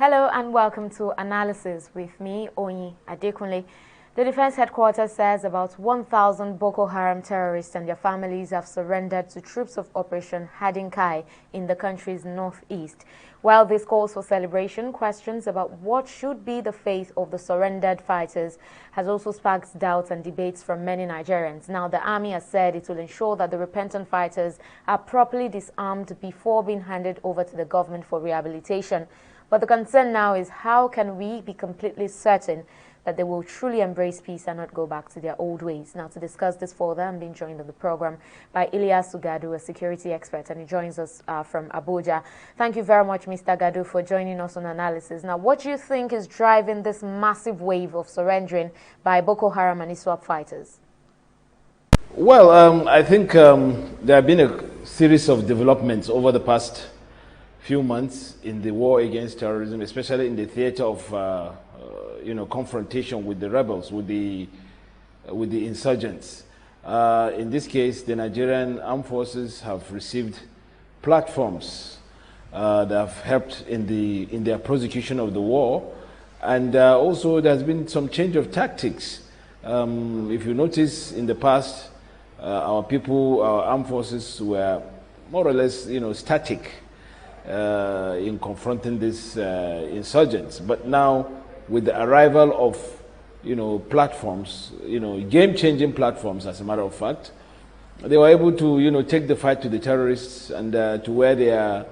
Hello and welcome to Analysis with me, Oyi Adekunle. The Defense Headquarters says about 1,000 Boko Haram terrorists and their families have surrendered to troops of Operation Hadinkai in the country's northeast. While this calls for celebration, questions about what should be the fate of the surrendered fighters has also sparked doubts and debates from many Nigerians. Now, the army has said it will ensure that the repentant fighters are properly disarmed before being handed over to the government for rehabilitation. But the concern now is how can we be completely certain that they will truly embrace peace and not go back to their old ways. Now, to discuss this further, I'm being joined on the program by Ilyas Gadu, a security expert, and he joins us from Abuja. Thank you very much, Mr. Gadu, for joining us on Analysis. Now, what do you think is driving this massive wave of surrendering by Boko Haram and ISWAP fighters? Well, I think there have been a series of developments over the past few months in the war against terrorism, especially in the theater of confrontation with the rebels, with the insurgents. In this case, the Nigerian armed forces have received platforms that have helped in their prosecution of the war, and also there's been some change of tactics. If you notice, in the past, our armed forces were more or less, static in confronting these insurgents, but now, with the arrival of, platforms, game-changing platforms, as a matter of fact, they were able to, take the fight to the terrorists and to where they are,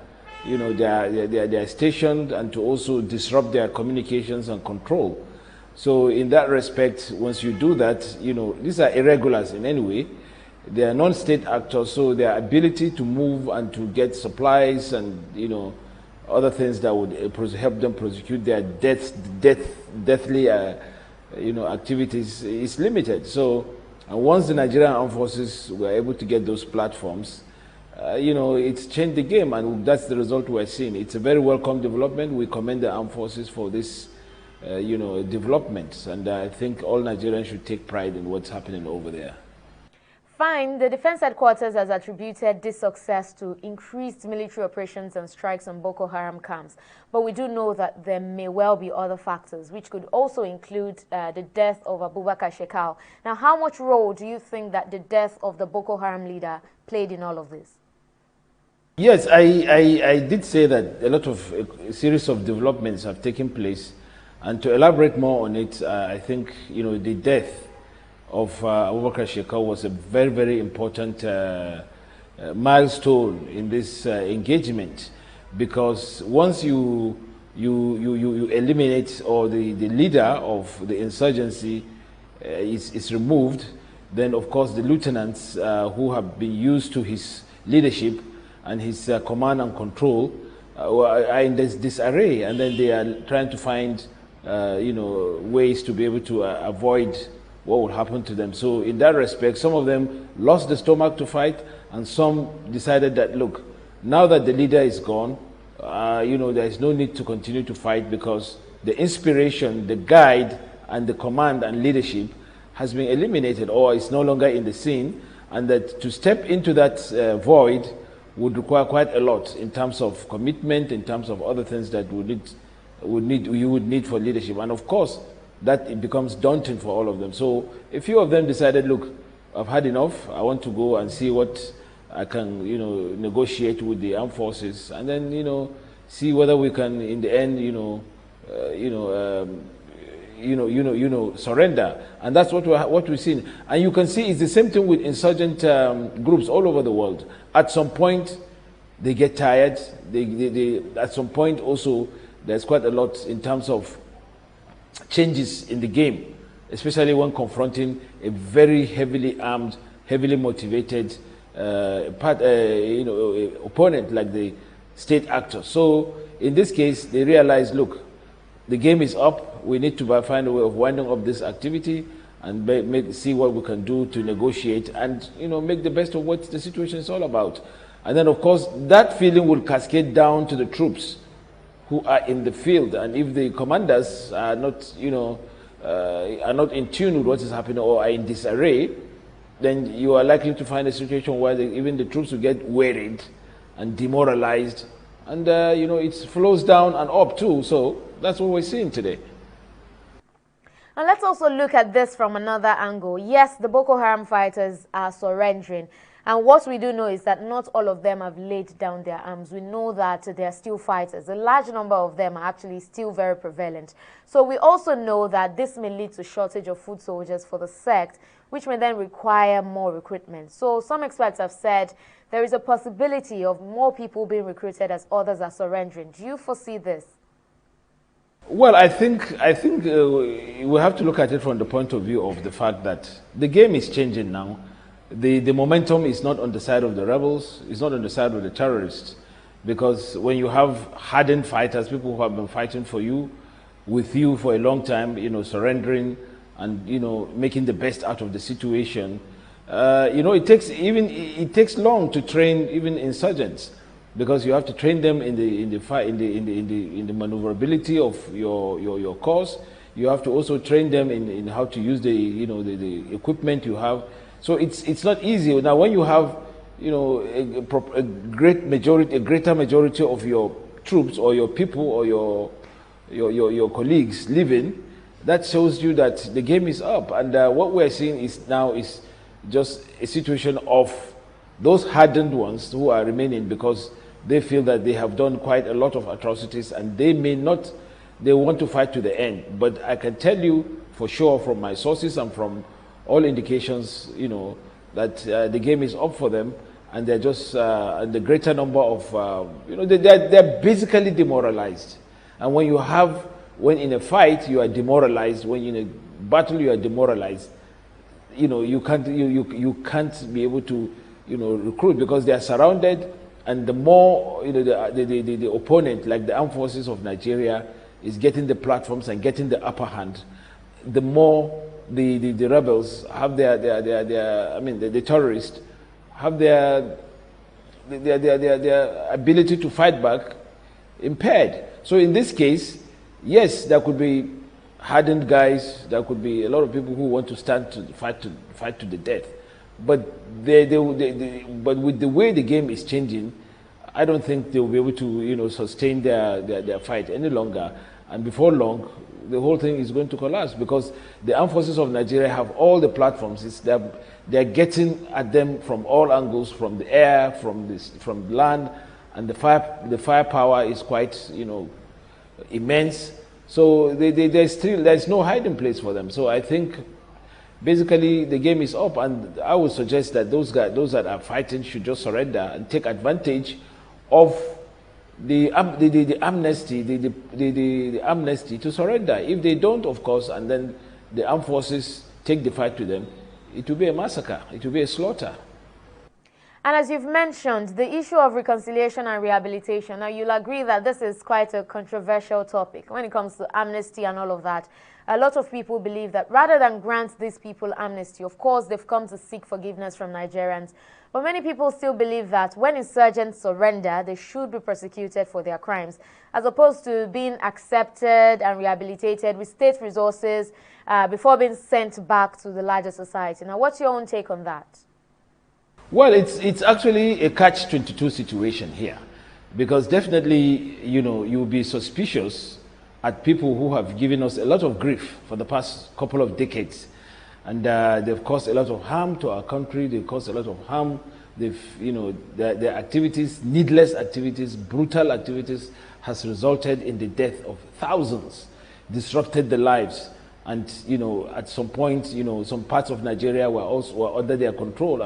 they are stationed, and to also disrupt their communications and control. So, in that respect, once you do that, these are irregulars in any way. They are non-state actors, so their ability to move and to get supplies and, other things that would help them prosecute their deathly, activities is limited. So, once the Nigerian armed forces were able to get those platforms, it's changed the game, and that's the result we're seeing. It's a very welcome development. We commend the armed forces for this, development, and I think all Nigerians should take pride in what's happening over there. Fine. The Defense Headquarters has attributed this success to increased military operations and strikes on Boko Haram camps. But we do know that there may well be other factors, which could also include the death of Abubakar Shekau. Now, how much role do you think that the death of the Boko Haram leader played in all of this? Yes, I did say that a series of developments have taken place. And to elaborate more on it, I think, the death of Abubakar Shekau was a very, very important milestone in this engagement, because once you eliminate, or the leader of the insurgency is removed, then of course the lieutenants who have been used to his leadership and his command and control are in this disarray, and then they are trying to find ways to be able to avoid what would happen to them. So in that respect, some of them lost the stomach to fight, and some decided that, look, now that the leader is gone, there is no need to continue to fight, because the inspiration, the guide, and the command and leadership has been eliminated, or is no longer in the scene, and that to step into that void would require quite a lot in terms of commitment, in terms of other things that you would need for leadership. And of course, that it becomes daunting for all of them. So a few of them decided, look, I've had enough. I want to go and see what I can, negotiate with the armed forces, and then, see whether we can, in the end, surrender. And that's what we've seen. And you can see it's the same thing with insurgent groups all over the world. At some point, they get tired. At some point, also, there's quite a lot in terms of changes in the game, especially when confronting a very heavily armed, heavily motivated opponent like the state actor. So in this case, they realize, look, the game is up. We need to find a way of winding up this activity and see what we can do to negotiate and make the best of what the situation is all about. And then, of course, that feeling will cascade down to the troops who are in the field, and if the commanders are not, are not in tune with what is happening, or are in disarray, then you are likely to find a situation where even the troops will get worried and demoralized, And, it flows down and up too. So that's what we're seeing today. And let's also look at this from another angle. Yes, the Boko Haram fighters are surrendering. And what we do know is that not all of them have laid down their arms. We know that they are still fighters. A large number of them are actually still very prevalent. So we also know that this may lead to shortage of foot soldiers for the sect, which may then require more recruitment. So some experts have said there is a possibility of more people being recruited as others are surrendering. Do you foresee this? Well, I think we have to look at it from the point of view of the fact that the game is changing now. The momentum is not on the side of the rebels, it's not on the side of the terrorists. Because when you have hardened fighters, people who have been fighting for you, with you for a long time, surrendering and, making the best out of the situation, it takes long to train even insurgents, because you have to train them in the maneuverability of your cause. You have to also train them in how to use the equipment you have. So it's not easy. Now, when you have a greater majority of your troops or your people or your colleagues leaving, that shows you that the game is up. And what we're seeing is just a situation of those hardened ones who are remaining because they feel that they have done quite a lot of atrocities and they want to fight to the end. But I can tell you for sure from my sources and from all indications, that the game is up for them, and they're just the greater number of, they're basically demoralized. And when in a fight you are demoralized, when in a battle you are demoralized, you can't be able to, recruit, because they are surrounded, and the more the opponent, like the armed forces of Nigeria, is getting the platforms and getting the upper hand, the more the rebels have the terrorists have their ability to fight back impaired. So in this case, yes, there could be hardened guys, there could be a lot of people who want to stand to fight to the death, but but with the way the game is changing, I don't think they will be able to sustain their fight any longer, and before long the whole thing is going to collapse, because the armed forces of Nigeria have all the platforms. They're getting at them from all angles, from the air, from land, and the firepower is quite immense. So there's no hiding place for them. So I think basically the game is up, and I would suggest that those that are fighting should just surrender and take advantage of the amnesty to surrender. If they don't, of course, and then the armed forces take the fight to them, it will be a massacre, it will be a slaughter. And as you've mentioned, the issue of reconciliation and rehabilitation, now you'll agree that this is quite a controversial topic when it comes to amnesty and all of that. A lot of people believe that rather than grant these people amnesty, of course, they've come to seek forgiveness from Nigerians. But many people still believe that when insurgents surrender, they should be prosecuted for their crimes, as opposed to being accepted and rehabilitated with state resources before being sent back to the larger society. Now, what's your own take on that? Well, it's actually a catch-22 situation here, because definitely, you'll be suspicious at people who have given us a lot of grief for the past couple of decades. And they've caused a lot of harm to our country. They've caused a lot of harm. Their activities, needless activities, brutal activities, has resulted in the death of thousands, disrupted the lives. And, at some point, some parts of Nigeria were under their control.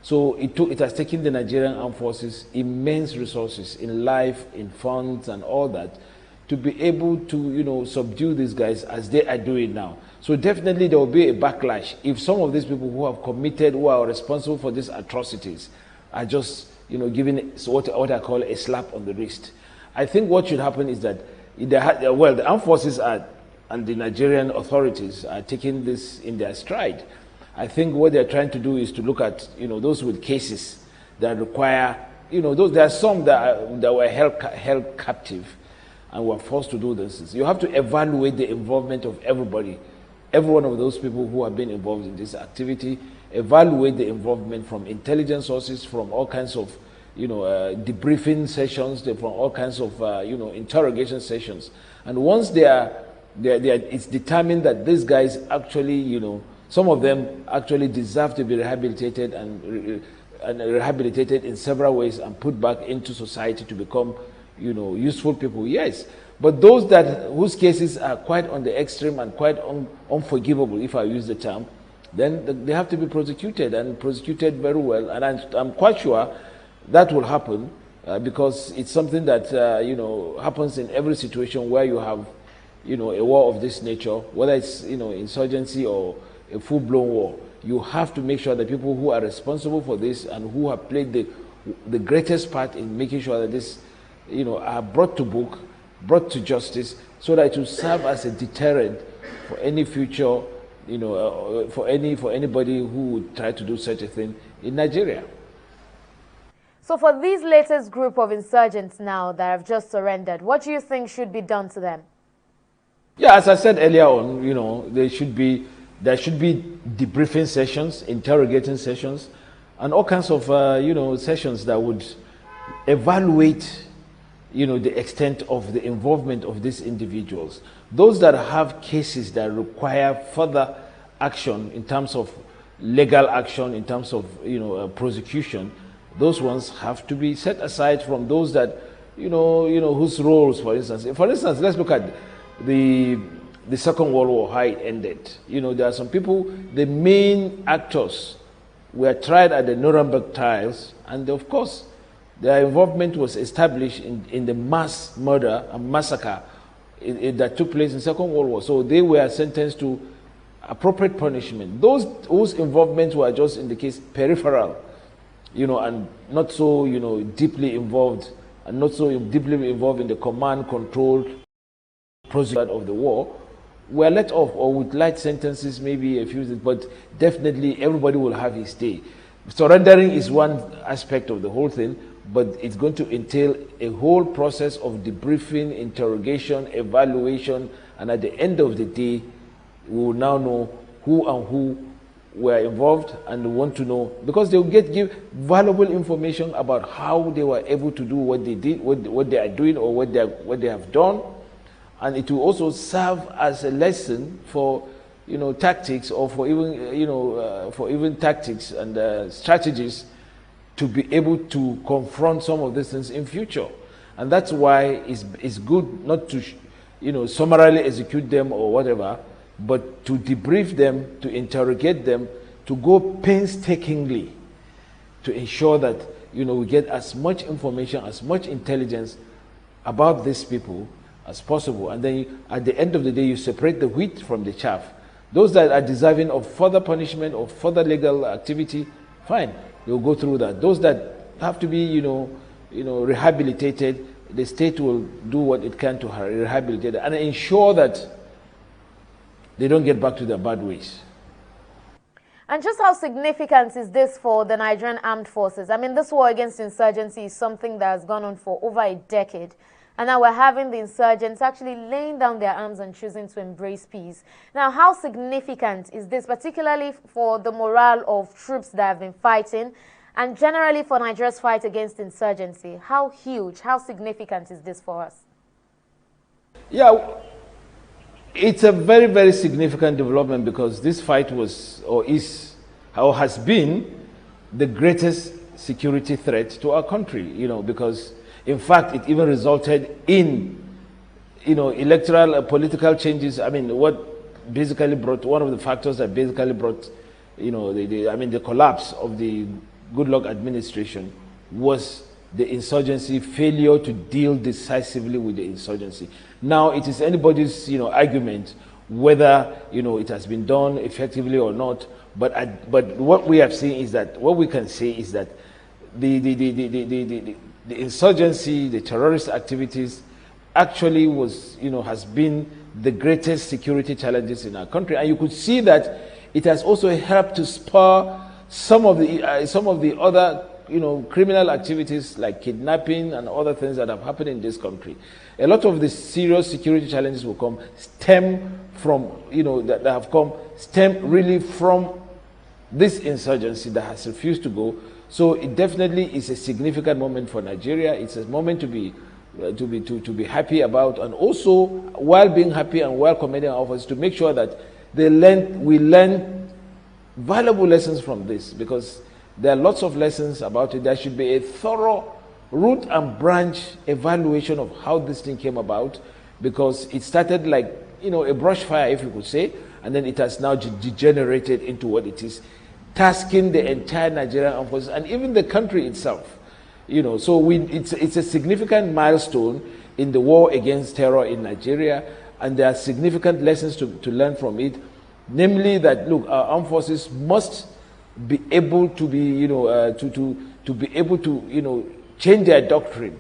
So it has taken the Nigerian armed forces immense resources in life, in funds, and all that, to be able to, subdue these guys as they are doing now. So definitely there will be a backlash if some of these people who have committed, who are responsible for these atrocities, are just, given what I call a slap on the wrist. I think what should happen is that, the armed forces and the Nigerian authorities are taking this in their stride. I think what they're trying to do is to look at, those with cases that require, there are some that were held captive and were forced to do this. You have to evaluate the involvement of everybody, every one of those people who have been involved in this activity, evaluate the involvement from intelligence sources, from all kinds of, debriefing sessions, from all kinds of, interrogation sessions. And once it's determined that these guys actually, some of them actually deserve to be rehabilitated and rehabilitated in several ways and put back into society to become, useful people, yes. But those whose cases are quite on the extreme and quite unforgivable, if I use the term, then they have to be prosecuted, and prosecuted very well. And I'm quite sure that will happen because it's something that happens in every situation where you have a war of this nature, whether it's insurgency or a full-blown war. You have to make sure that people who are responsible for this and who have played the greatest part in making sure that this are brought to book, brought to justice, so that it will serve as a deterrent for any future, for anybody who would try to do such a thing in Nigeria. So for these latest group of insurgents now that have just surrendered, what do you think should be done to them? Yeah, as I said earlier on, there should be debriefing sessions, interrogating sessions, and all kinds of sessions that would evaluate the extent of the involvement of these individuals. Those that have cases that require further action in terms of legal action, in terms of prosecution, those ones have to be set aside from those that whose roles, for instance, let's look at the Second World War, how it ended. There are some people, the main actors were tried at the Nuremberg trials, and of course their involvement was established in the mass murder and massacre that took place in Second World War. So they were sentenced to appropriate punishment. Those whose involvement were just, in the case, peripheral, and not so deeply involved, and not so deeply involved in the command, control, procedure of the war, were let off, or with light sentences, maybe a few years, but definitely everybody will have his day. Surrendering is one aspect of the whole thing, but it's going to entail a whole process of debriefing, interrogation, evaluation, and at the end of the day, we will now know who were involved, and want to know, because they will give valuable information about how they were able to do what they did, what they are doing, or what they have done. And it will also serve as a lesson for tactics, or for even tactics and strategies to be able to confront some of these things in future. And that's why it's good not to summarily execute them or whatever, but to debrief them, to interrogate them, to go painstakingly to ensure that we get as much information, as much intelligence about these people as possible. And then at the end of the day, you separate the wheat from the chaff. Those that are deserving of further punishment or further legal activity, fine, you'll go through that. Those that have to be rehabilitated, the state will do what it can to rehabilitate and ensure that they don't get back to their bad ways. And just how significant is this for the Nigerian armed forces? I mean, this war against insurgency is something that has gone on for over a decade. And now we're having the insurgents actually laying down their arms and choosing to embrace peace. Now, how significant is this, particularly for the morale of troops that have been fighting, and generally for Nigeria's fight against insurgency? How huge, how significant is this for us? Yeah, it's a very, very significant development, because this fight was, or has been, the greatest security threat to our country, because in fact, it even resulted in, electoral political changes. I mean, what basically brought, one of the factors that basically brought, the collapse of the Goodluck administration was the insurgency, failure to deal decisively with the insurgency. Now, it is anybody's, argument whether, it has been done effectively or not. But what we have seen is that, what we can say is that the insurgency, the terrorist activities, actually was, has been the greatest security challenges in our country. And you could see that it has also helped to spur some of the other, criminal activities like kidnapping and other things that have happened in this country. A lot of the serious security challenges stem really from this insurgency that has refused to go. So it definitely is a significant moment for Nigeria. It's a moment to be happy about, and also while being happy and while commending our officers, to make sure that we learn valuable lessons from this, because there are lots of lessons about it. There should be a thorough root and branch evaluation of how this thing came about, because it started like, a brush fire, if you could say, and then it has now degenerated into what it is, tasking the entire Nigerian armed forces and even the country itself. So it's a significant milestone in the war against terror in Nigeria, and there are significant lessons to learn from it. Namely, that look, our armed forces must be able to be, to be able to, change their doctrine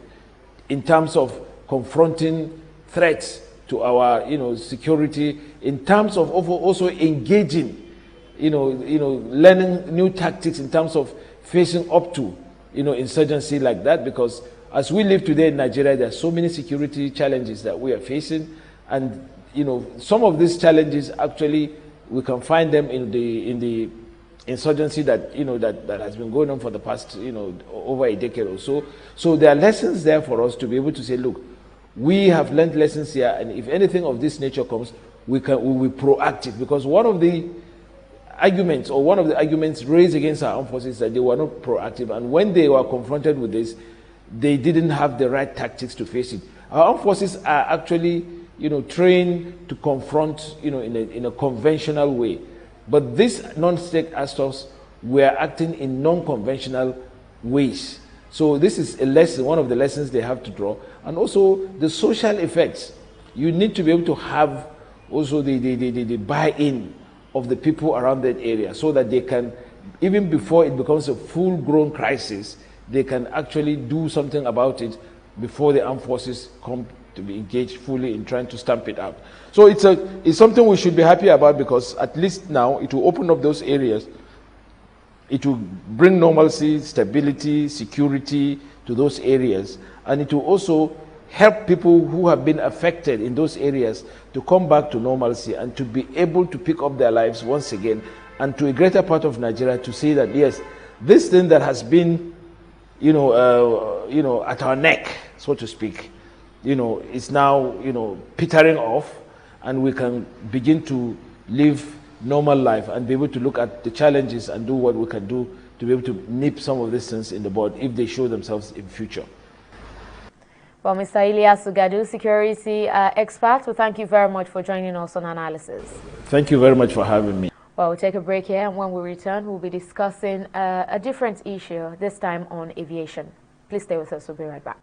in terms of confronting threats to our, security, in terms of also engaging, learning new tactics in terms of facing up to, insurgency like that. Because as we live today in Nigeria, there are so many security challenges that we are facing, and some of these challenges actually we can find them in the insurgency that that has been going on for the past over a decade or so. So there are lessons there for us to be able to say, look, we have learned lessons here, and if anything of this nature comes, we will be proactive. Because one of the arguments raised against our armed forces is that they were not proactive, and when they were confronted with this, they didn't have the right tactics to face it. Our armed forces are actually trained to confront in a conventional way, but these non-state actors were acting in non-conventional ways. So this is a lesson, one of the lessons they have to draw, and also the social effects. You need to be able to have also the buy-in of the people around that area, so that they can, even before it becomes a full-grown crisis, they can actually do something about it before the armed forces come to be engaged fully in trying to stamp it out. So it's something we should be happy about, because at least now it will open up those areas. It will bring normalcy, stability, security to those areas, and it will also help people who have been affected in those areas to come back to normalcy and to be able to pick up their lives once again, and to a greater part of Nigeria to say that yes, this thing that has been at our neck, so to speak, is now petering off, and we can begin to live normal life and be able to look at the challenges and do what we can do to be able to nip some of these things in the bud if they show themselves in future. Well, Mr. Ilyas Ugadu, security expert, we thank you very much for joining us on Analysis. Thank you very much for having me. Well, we'll take a break here, and when we return, we'll be discussing a different issue, this time on aviation. Please stay with us. We'll be right back.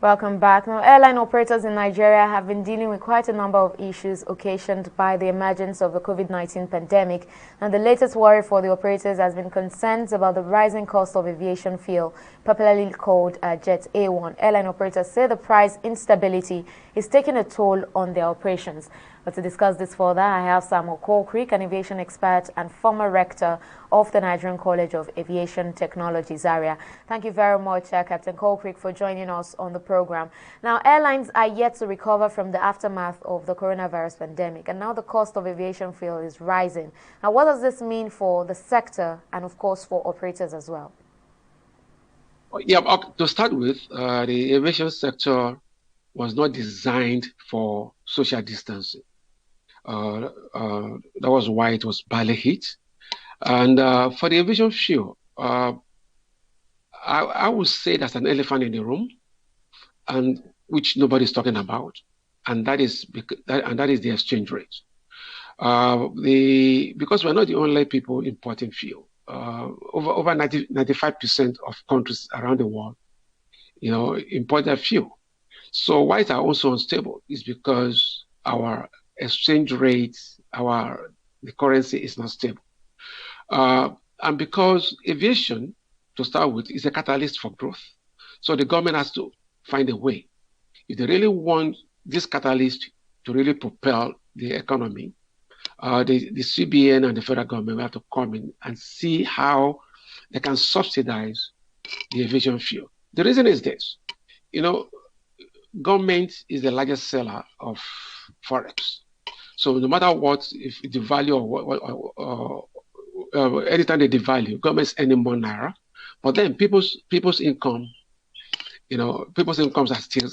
Welcome back. Now, airline operators in Nigeria have been dealing with quite a number of issues occasioned by the emergence of the COVID-19 pandemic. And the latest worry for the operators has been concerns about the rising cost of aviation fuel, popularly called Jet A1. Airline operators say the price instability is taking a toll on their operations. But to discuss this further, I have CAULCRICK, an aviation expert and former rector of the Nigerian College of Aviation Technology, Zaria. Thank you very much, Captain CAULCRICK, for joining us on the program. Now, airlines are yet to recover from the aftermath of the coronavirus pandemic, and now the cost of aviation fuel is rising. Now, what does this mean for the sector and, of course, for operators as well? Yeah, to start with, the aviation sector was not designed for social distancing. That was why it was badly hit. And for the aviation fuel, I would say that's an elephant in the room, and which nobody's talking about, and that is the exchange rate. Because we're not the only people importing fuel. Over 95% of countries around the world, import their fuel. So why it's also unstable is because our exchange rate, the currency is not stable. And because aviation, to start with, is a catalyst for growth. So the government has to find a way. If they really want this catalyst to really propel the economy, the CBN and the federal government will have to come in and see how they can subsidize the aviation fuel. The reason is this, government is the largest seller of forex. So no matter what, if the value or anytime they devalue, government's earning more naira, but then people's income, people's incomes are still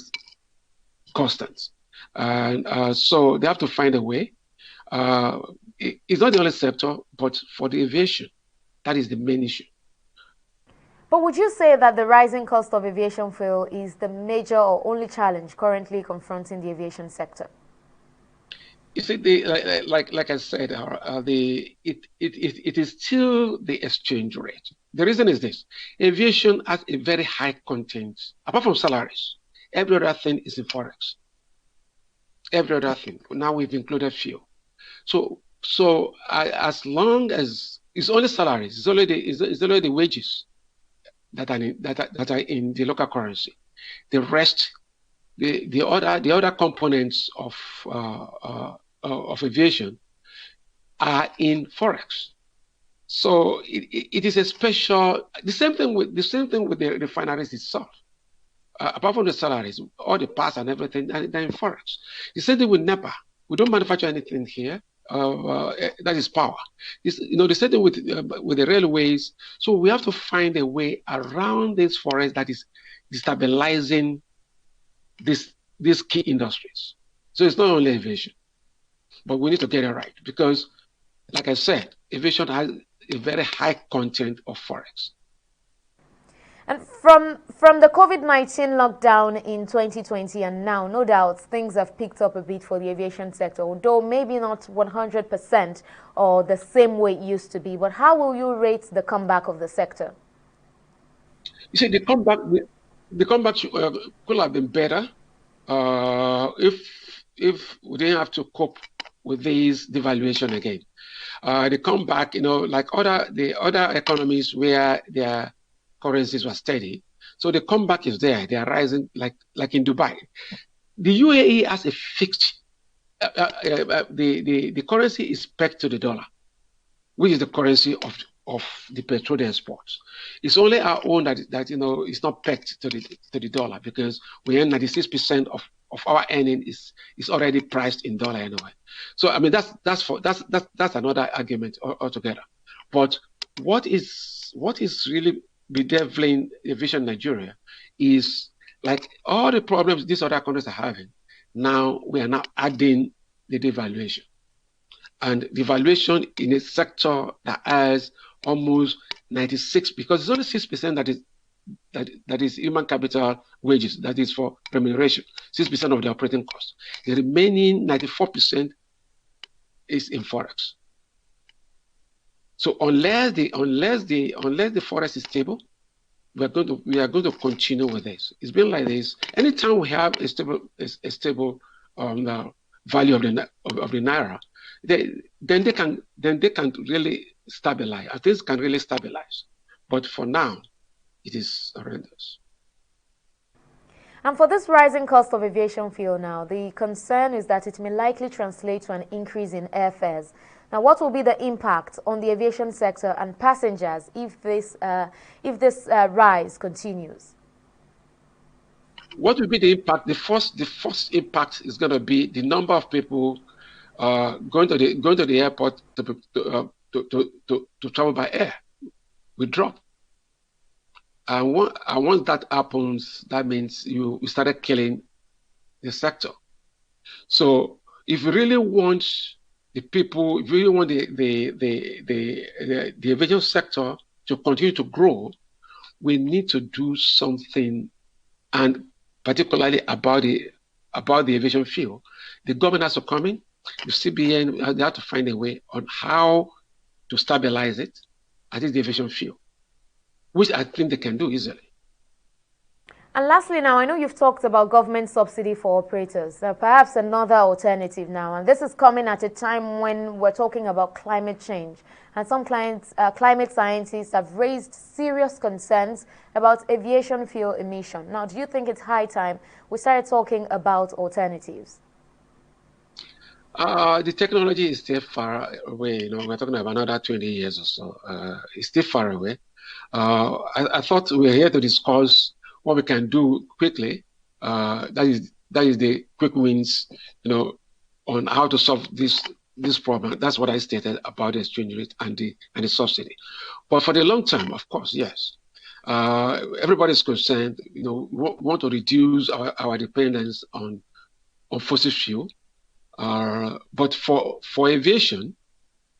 constant, and so they have to find a way. It's not the only sector, but for the aviation, that is the main issue. But would you say that the rising cost of aviation fuel is the major or only challenge currently confronting the aviation sector? You see, like I said, it is still the exchange rate. The reason is this: aviation has a very high content. Apart from salaries, every other thing is in forex. Every other thing. Now we've included fuel. So as long as it's only salaries, it's only the wages that are in the local currency. The rest, the other components of aviation are in forex. So it is a special. The same thing with the refineries itself. Apart from the salaries, all the parts and everything, they're in forex. The same thing with NEPA. We don't manufacture anything here. That is power. The same thing with the railways. So we have to find a way around this forex that is destabilizing these key industries. So it's not only aviation, but we need to get it right because, like I said, aviation has a very high content of forex. And from the COVID-19 lockdown in 2020 and now, no doubt, things have picked up a bit for the aviation sector, although maybe not 100% or the same way it used to be. But how will you rate the comeback of the sector? You see, the comeback could have been better if we didn't have to cope with these devaluation again. The comeback, like the other economies where their currencies were steady. So the comeback is there. They are rising like in Dubai. The UAE has a fixed, the currency is pegged to the dollar, which is the currency of the petroleum exports. It's only our own that is not pegged to the dollar because we earn 96% of our earning is already priced in dollar anyway. So I mean that's another argument altogether. But what is really bedeviling aviation in Nigeria is like all the problems these other countries are having. Now we are now adding the devaluation, and devaluation in a sector that has almost 96, because it's only 6% that is human capital wages, that is for remuneration, 6% of the operating cost. The remaining 94% is in forex. So unless the forex is stable, we are going to continue with this. It's been like this. Anytime we have a stable value of the naira, then they can really stabilize. Things can really stabilize. But for now, it is horrendous. And for this rising cost of aviation fuel now, the concern is that it may likely translate to an increase in airfares. Now, what will be the impact on the aviation sector and passengers if this rise continues? What will be the impact? The first impact is going to be the number of people going to the airport to travel by air will drop. And once that happens, that means you started killing the sector. So if you really want the people, if you really want the aviation sector to continue to grow, we need to do something, and particularly about the aviation fuel. The government has to come in, the CBN, they have to find a way on how to stabilize it, at least the aviation fuel, which I think they can do easily. And lastly now, I know you've talked about government subsidy for operators, perhaps another alternative now, and this is coming at a time when we're talking about climate change. And some climate scientists have raised serious concerns about aviation fuel emission. Now, do you think it's high time we started talking about alternatives? The technology is still far away. You know, we're talking about another 20 years or so. It's still far away. I thought we were here to discuss what we can do quickly. That is the quick wins, you know, on how to solve this problem. That's what I stated about the exchange rate and the subsidy. But for the long term, of course, yes. Everybody's concerned. You know, we want to reduce our dependence on fossil fuel. But for aviation,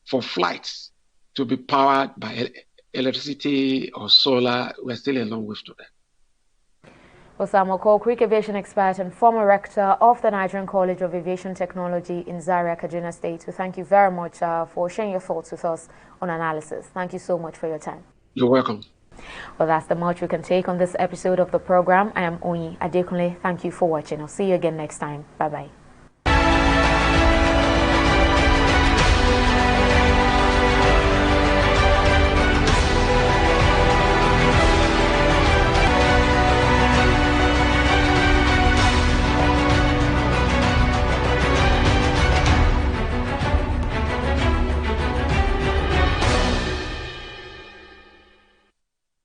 for flights to be powered by electricity or solar, we're still a long way to that. Osama CAULCRICK, aviation expert and former rector of the Nigerian College of Aviation Technology in Zaria, Kaduna State. We thank you very much for sharing your thoughts with us on analysis. Thank you so much for your time. You're welcome. Well, that's the much we can take on this episode of the program. I am Onyi Adekunle. Thank you for watching. I'll see you again next time. Bye-bye.